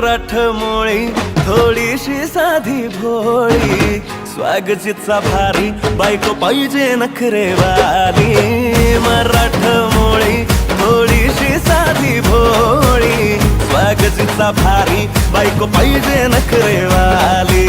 मराठमोळी थोडीशी साधी भोळी, स्वागतीचा भारी बायको पाहिजे नखरेवाली. मराठमोळी थोडीशी साधी भोळी, स्वागतीचा भारी बायको पाहिजे नखरेवाली.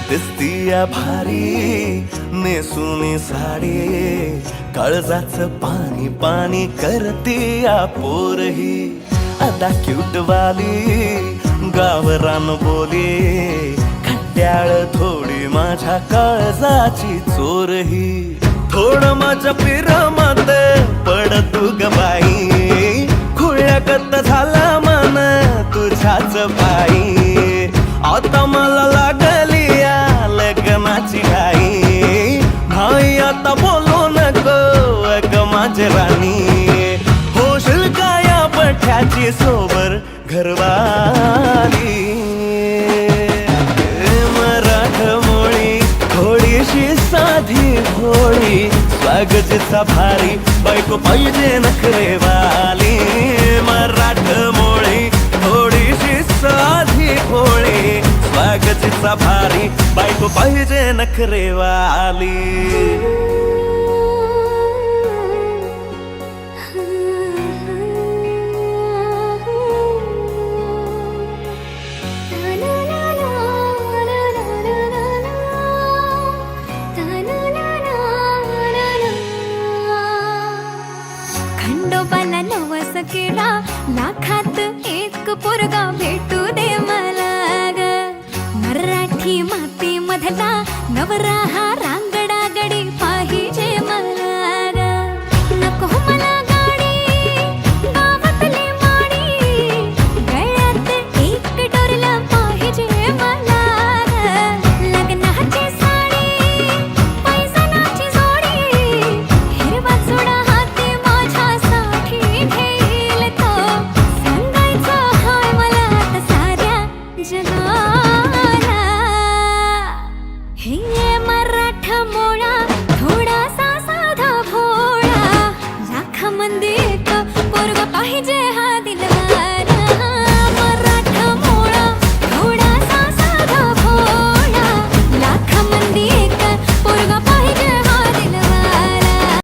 दिसतीया भारी नेसुनी साडी, काळजाचं पाणी पाणी करतीया पोरही. आता क्यूटवाली गावरान बोली, खट्याळ थोडी माझ्या काळजाची चोरही. थोडं माझ्या पिरामात पड तू ग बाई, खुळ्यागत झाला मन तुझ्याच पायी. आता मला लागली या लग्नाची घाई, भाई आता बोलू नको अग माझी राणी. होशील का या पठ्याची सोबर घरवाली. मराठमोळी थोडीशी साधी भोळी, स्वागतीचा भारी बायको पाहिजे नखरेवाली. मराठमोळी थोडीशी साधी भोळी, स्वागतीचा भारी बायको पाहिजे नखरेवाली. खंडोबाला नवस केला, लाखात एक पोरगा भेटू दे मला ग. मराठी माती मधला नवरा हा